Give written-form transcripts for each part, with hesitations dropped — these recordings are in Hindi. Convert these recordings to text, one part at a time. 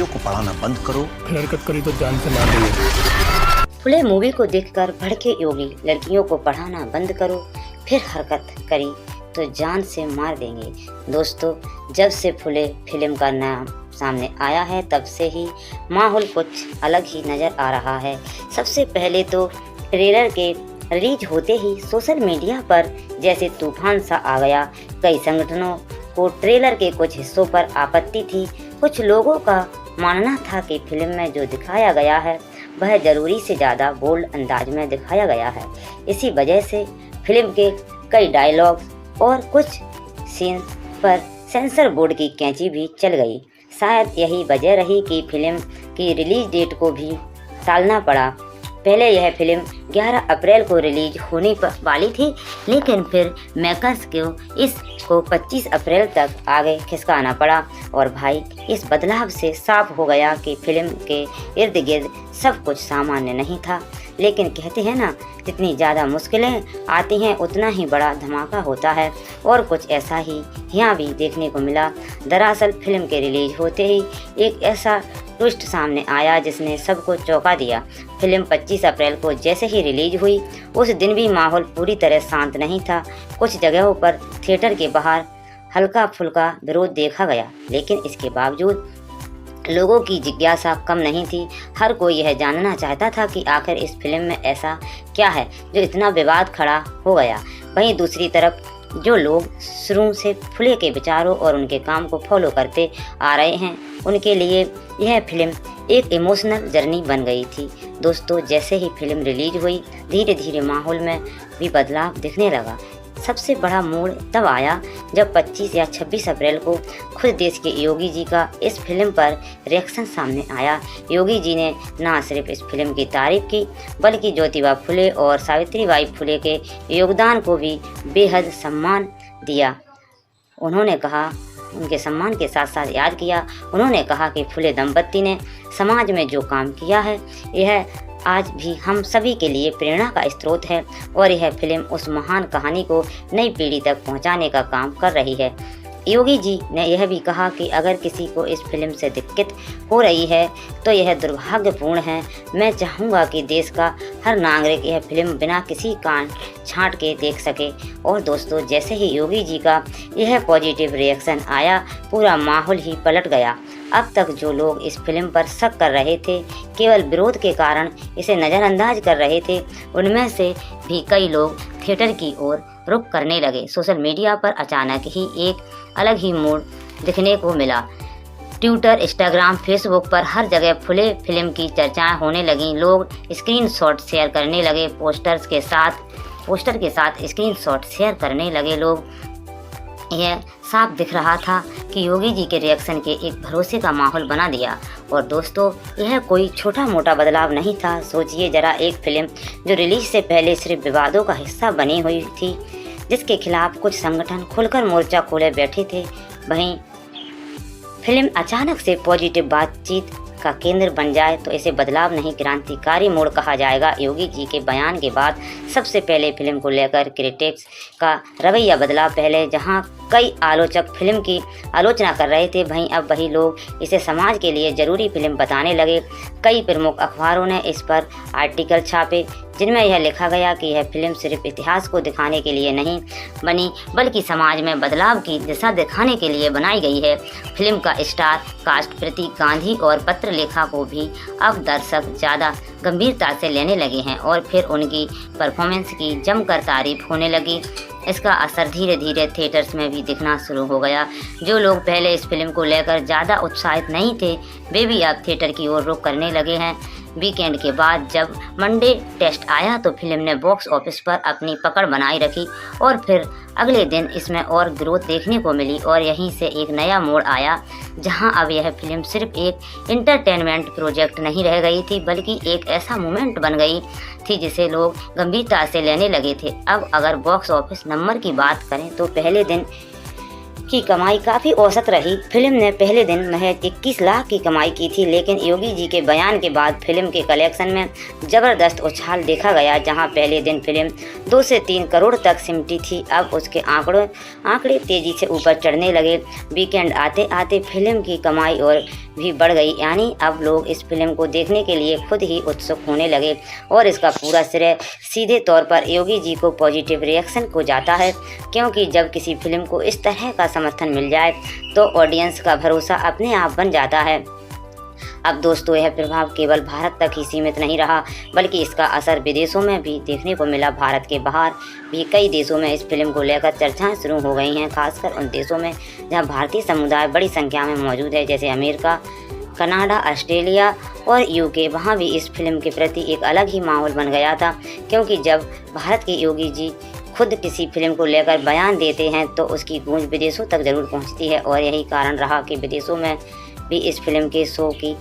लड़कियों को पढ़ाना बंद करो। हरकत करी तो जान से मार देंगे। फुले मूवी को देखकर भड़के योगी, लड़कियों को पढ़ाना बंद करो, फिर हरकत करी तो जान से मार देंगे। दोस्तों, जब से फुले फिल्म का नाम सामने आया है तब से ही माहौल कुछ अलग ही नज़र आ रहा है। सबसे पहले तो ट्रेलर के रिलीज होते ही सोशल मीडिया पर जैसे तूफान सा आ गया। कई संगठनों को ट्रेलर के कुछ हिस्सों पर आपत्ति थी। कुछ लोगों का मानना था कि फिल्म में जो दिखाया गया है वह जरूरी से ज़्यादा बोल्ड अंदाज में दिखाया गया है। इसी वजह से फिल्म के कई डायलॉग्स और कुछ सीन पर सेंसर बोर्ड की कैंची भी चल गई। शायद यही वजह रही कि फिल्म की रिलीज डेट को भी टालना पड़ा। पहले यह फिल्म 11 अप्रैल को रिलीज होने वाली थी, लेकिन फिर मेकर्स को इसको 25 अप्रैल तक आगे खिसकाना पड़ा। और भाई, इस बदलाव से साफ हो गया कि फिल्म के इर्द गिर्द सब कुछ सामान्य नहीं था। लेकिन कहते हैं ना, जितनी ज़्यादा मुश्किलें आती हैं उतना ही बड़ा धमाका होता है, और कुछ ऐसा ही यहाँ भी देखने को मिला। दरअसल फिल्म के रिलीज होते ही एक ऐसा ट्विस्ट सामने आया जिसने सबको चौंका दिया। फिल्म 25 अप्रैल को जैसे ही रिलीज हुई उस दिन भी माहौल पूरी तरह शांत नहीं था। कुछ जगहों पर थिएटर के बाहर हल्का फुल्का विरोध देखा गया, लेकिन इसके बावजूद लोगों की जिज्ञासा कम नहीं थी। हर कोई यह जानना चाहता था कि आखिर इस फिल्म में ऐसा क्या है जो इतना विवाद खड़ा हो गया। वहीं दूसरी तरफ जो लोग शुरू से फुले के विचारों और उनके काम को फॉलो करते आ रहे हैं, उनके लिए यह फिल्म एक इमोशनल जर्नी बन गई थी। दोस्तों, जैसे ही फिल्म रिलीज हुई धीरे धीरे माहौल में भी बदलाव दिखने लगा। सबसे बड़ा मोड़ तब आया जब 25 या 26 अप्रैल को खुद देश के योगी जी का इस फिल्म पर रिएक्शन सामने आया। योगी जी ने न सिर्फ इस फिल्म की तारीफ की, बल्कि ज्योतिबा फुले और सावित्रीबाई फुले के योगदान को भी बेहद सम्मान दिया। उन्होंने कहा, उनके सम्मान के साथ साथ याद किया। उन्होंने कहा कि फुले दंपत्ति ने समाज में जो काम किया है यह आज भी हम सभी के लिए प्रेरणा का स्रोत है, और यह फिल्म उस महान कहानी को नई पीढ़ी तक पहुंचाने का काम कर रही है। योगी जी ने यह भी कहा कि अगर किसी को इस फिल्म से दिक्कत हो रही है तो यह दुर्भाग्यपूर्ण है। मैं चाहूँगा कि देश का हर नागरिक यह फिल्म बिना किसी कान छांट के देख सके। और दोस्तों, जैसे ही योगी जी का यह पॉजिटिव रिएक्शन आया, पूरा माहौल ही पलट गया। अब तक जो लोग इस फिल्म पर शक कर रहे थे, केवल विरोध के कारण इसे नज़रअंदाज कर रहे थे, उनमें से भी कई लोग थिएटर की ओर रुख करने लगे। सोशल मीडिया पर अचानक ही एक अलग ही मूड दिखने को मिला। ट्विटर, इंस्टाग्राम, फेसबुक पर हर जगह फुले फिल्म की चर्चाएं होने लगीं। लोग स्क्रीनशॉट शेयर करने लगे, पोस्टर के साथ स्क्रीनशॉट शेयर करने लगे लोग। यह साफ दिख रहा था कि योगी जी के रिएक्शन के एक भरोसे का माहौल बना दिया। और दोस्तों, यह कोई छोटा मोटा बदलाव नहीं था। सोचिए जरा, एक फिल्म जो रिलीज से पहले सिर्फ विवादों का हिस्सा बनी हुई थी, जिसके खिलाफ कुछ संगठन खुलकर मोर्चा खोले बैठे थे, वहीं फिल्म अचानक से पॉजिटिव बातचीत का केंद्र बन जाए तो इसे बदलाव नहीं, क्रांतिकारी मोड़ कहा जाएगा। योगी जी के बयान के बाद सबसे पहले फिल्म को लेकर क्रिटिक्स का रवैया बदला। पहले जहां कई आलोचक फिल्म की आलोचना कर रहे थे, वहीं अब वही लोग इसे समाज के लिए ज़रूरी फिल्म बताने लगे। कई प्रमुख अखबारों ने इस पर आर्टिकल छापे जिनमें यह लिखा गया कि यह फिल्म सिर्फ इतिहास को दिखाने के लिए नहीं बनी, बल्कि समाज में बदलाव की दिशा दिखाने के लिए बनाई गई है। फिल्म का स्टार कास्ट प्रतीक गांधी और पत्रलेखा को भी अब दर्शक ज़्यादा गंभीरता से लेने लगे हैं, और फिर उनकी परफॉर्मेंस की जमकर तारीफ होने लगी। इसका असर धीरे धीरे थिएटर्स में भी दिखना शुरू हो गया। जो लोग पहले इस फिल्म को लेकर ज़्यादा उत्साहित नहीं थे, वे भी अब थिएटर की ओर रुख करने लगे हैं। वीकेंड के बाद जब मंडे टेस्ट आया तो फिल्म ने बॉक्स ऑफिस पर अपनी पकड़ बनाई रखी, और फिर अगले दिन इसमें और ग्रोथ देखने को मिली। और यहीं से एक नया मोड़ आया, जहां अब यह फिल्म सिर्फ एक इंटरटेनमेंट प्रोजेक्ट नहीं रह गई थी, बल्कि एक ऐसा मोमेंट बन गई थी जिसे लोग गंभीरता से लेने लगे थे। अब अगर बॉक्स ऑफिस नंबर की बात करें तो पहले दिन की कमाई काफ़ी औसत रही। फिल्म ने पहले दिन महज 21 लाख की कमाई की थी, लेकिन योगी जी के बयान के बाद फिल्म के कलेक्शन में ज़बरदस्त उछाल देखा गया। जहां पहले दिन फिल्म 2 से 3 करोड़ तक सिमटी थी, अब उसके आंकड़े तेज़ी से ऊपर चढ़ने लगे। वीकेंड आते आते फिल्म की कमाई और भी बढ़ गई, यानी अब लोग इस फिल्म को देखने के लिए खुद ही उत्सुक होने लगे और इसका पूरा श्रेय सीधे तौर पर योगी जी को पॉजिटिव रिएक्शन को जाता है, क्योंकि जब किसी फिल्म को इस तरह का समर्थन मिल जाए तो ऑडियंस का भरोसा अपने आप बन जाता है। अब दोस्तों, यह प्रभाव केवल भारत तक ही सीमित नहीं रहा, बल्कि इसका असर विदेशों में भी देखने को मिला। भारत के बाहर भी कई देशों में इस फिल्म को लेकर चर्चाएं शुरू हो गई हैं, खासकर उन देशों में जहां भारतीय समुदाय बड़ी संख्या में मौजूद है, जैसे अमेरिका, कनाडा, ऑस्ट्रेलिया और यूके। वहां भी इस फिल्म के प्रति एक अलग ही माहौल बन गया था, क्योंकि जब भारत के योगी जी खुद किसी फिल्म को लेकर बयान देते हैं तो उसकी गूंज विदेशों तक जरूर पहुंचती है, और यही कारण रहा कि विदेशों में भी इस फिल्म के शो की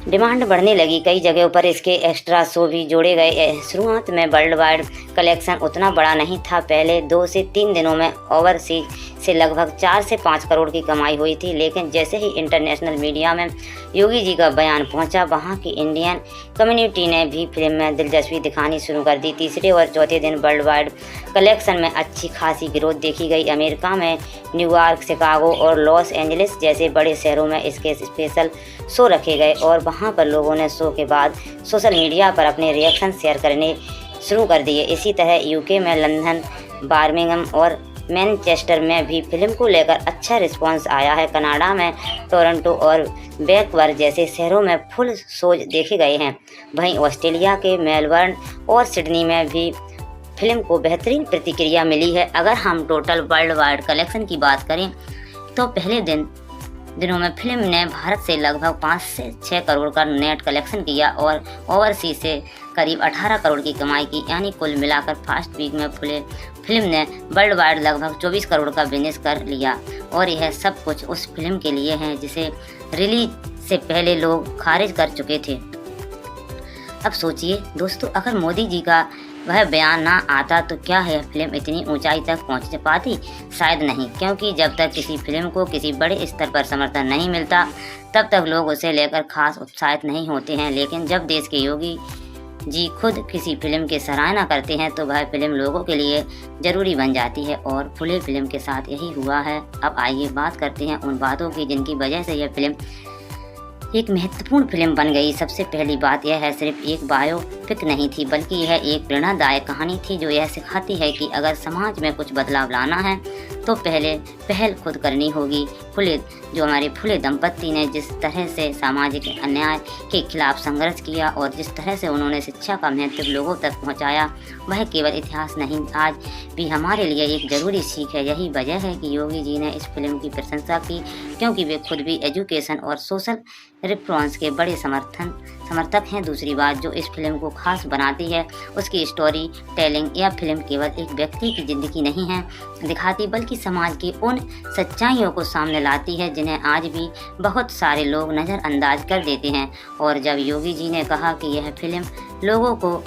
डिमांड बढ़ने लगी। कई जगहों पर इसके एक्स्ट्रा शो भी जोड़े गए। शुरुआत में वर्ल्ड वाइड कलेक्शन उतना बड़ा नहीं था। पहले 2 से 3 दिनों में ओवरसीज से लगभग 4 से 5 करोड़ की कमाई हुई थी, लेकिन जैसे ही इंटरनेशनल मीडिया में योगी जी का बयान पहुंचा, वहां की इंडियन कम्युनिटी ने भी फिल्म में दिलचस्पी दिखानी शुरू कर दी। तीसरे और चौथे दिन वर्ल्ड वाइड कलेक्शन में अच्छी खासी ग्रोथ देखी गई। अमेरिका में न्यूयॉर्क, शिकागो और लॉस एंजलिस जैसे बड़े शहरों में इसके स्पेशल शो रखे गए और वहां पर लोगों ने शो के बाद सोशल मीडिया पर अपने रिएक्शन शेयर करने शुरू कर दिए। इसी तरह यूके में लंदन, बर्मिंघम और मैनचेस्टर में भी फिल्म को लेकर अच्छा रिस्पांस आया है। कनाडा में टोरंटो और वैंकूवर जैसे शहरों में फुल शोज देखे गए हैं। वहीं ऑस्ट्रेलिया के मेलबर्न और सिडनी में भी फिल्म को बेहतरीन प्रतिक्रिया मिली है। अगर हम टोटल वर्ल्ड वाइड कलेक्शन की बात करें तो पहले दिनों में फिल्म ने भारत से लगभग 5 से 6 करोड़ का नेट कलेक्शन किया और ओवरसीज से करीब 18 करोड़ की कमाई की, यानी कुल मिलाकर फर्स्ट वीक में फिल्म ने वर्ल्ड वाइड लगभग 24 करोड़ का बिजनेस कर लिया। और यह सब कुछ उस फिल्म के लिए है जिसे रिलीज से पहले लोग खारिज कर चुके थे। अब सोचिए दोस्तों, अगर मोदी जी का वह बयान ना आता तो क्या है फिल्म इतनी ऊंचाई तक पहुंच पाती? शायद नहीं, क्योंकि जब तक किसी फिल्म को किसी बड़े स्तर पर समर्थन नहीं मिलता तब तक लोग उसे लेकर खास उत्साहित नहीं होते हैं। लेकिन जब देश के योगी जी खुद किसी फिल्म की सराहना करते हैं तो वह फिल्म लोगों के लिए ज़रूरी बन जाती है, और फुले फिल्म के साथ यही हुआ है। अब आइए बात करते हैं उन बातों की जिनकी वजह से यह फिल्म एक महत्वपूर्ण फिल्म बन गई। सबसे पहली बात यह है, सिर्फ एक बायोपिक नहीं थी, बल्कि यह एक प्रेरणादायक कहानी थी जो यह सिखाती है कि अगर समाज में कुछ बदलाव लाना है तो पहल खुद करनी होगी। हमारे फुले दंपत्ति ने जिस तरह से सामाजिक अन्याय के खिलाफ संघर्ष किया और जिस तरह से उन्होंने शिक्षा का महत्व लोगों तक पहुंचाया, वह केवल इतिहास नहीं, आज भी हमारे लिए एक ज़रूरी सीख है। यही वजह है कि योगी जी ने इस फिल्म की प्रशंसा की, क्योंकि वे खुद भी एजुकेशन और सोशल रिफॉर्म्स के बड़े समर्थक हैं। दूसरी बात जो इस फिल्म को खास बनाती है उसकी स्टोरी टेलिंग। यह फिल्म केवल एक व्यक्ति की ज़िंदगी नहीं है दिखाती, बल्कि समाज की उन सच्चाइयों को सामने लाती है जिन्हें आज भी बहुत सारे लोग नज़रअंदाज कर देते हैं। और जब योगी जी ने कहा कि यह फिल्म लोगों को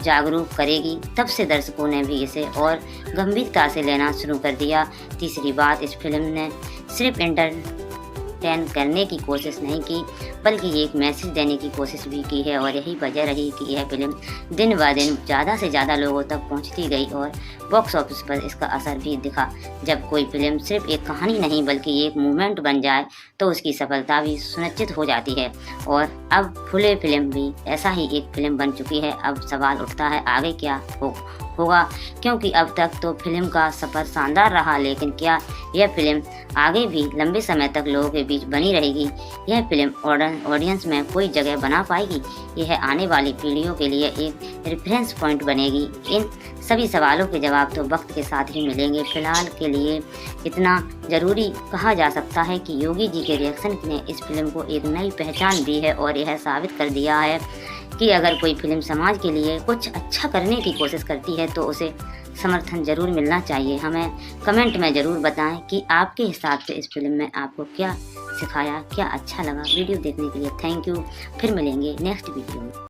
जागरूक करेगी, तब से दर्शकों ने भी इसे और गंभीरता से लेना शुरू कर दिया। तीसरी बात, इस फिल्म ने सिर्फ एंटरटेन करने की कोशिश नहीं की, बल्कि एक मैसेज देने की कोशिश भी की है, और यही वजह रही कि यह फिल्म दिन ब दिन ज़्यादा से ज़्यादा लोगों तक पहुंचती गई और बॉक्स ऑफिस पर इसका असर भी दिखा। जब कोई फिल्म सिर्फ एक कहानी नहीं बल्कि एक मूवमेंट बन जाए तो उसकी सफलता भी सुनिश्चित हो जाती है, और अब फुले फिल्म भी ऐसा ही एक फिल्म बन चुकी है। अब सवाल उठता है आगे क्या होगा, क्योंकि अब तक तो फिल्म का सफ़र शानदार रहा, लेकिन क्या यह फिल्म आगे भी लंबे समय तक लोगों के बीच बनी रहेगी? यह फिल्म ऑडियंस में कोई जगह बना पाएगी? यह आने वाली पीढ़ियों के लिए एक रेफरेंस पॉइंट बनेगी? इन सभी सवालों के जवाब तो वक्त के साथ ही मिलेंगे। फिलहाल के लिए इतना ज़रूरी कहा जा सकता है कि योगी जी के रिएक्शन ने इस फिल्म को एक नई पहचान दी है, और यह साबित कर दिया है कि अगर कोई फिल्म समाज के लिए कुछ अच्छा करने की कोशिश करती है तो उसे समर्थन जरूर मिलना चाहिए। हमें कमेंट में ज़रूर बताएं कि आपके हिसाब से इस फिल्म में आपको क्या सिखाया, क्या अच्छा लगा। वीडियो देखने के लिए थैंक यू। फिर मिलेंगे नेक्स्ट वीडियो में।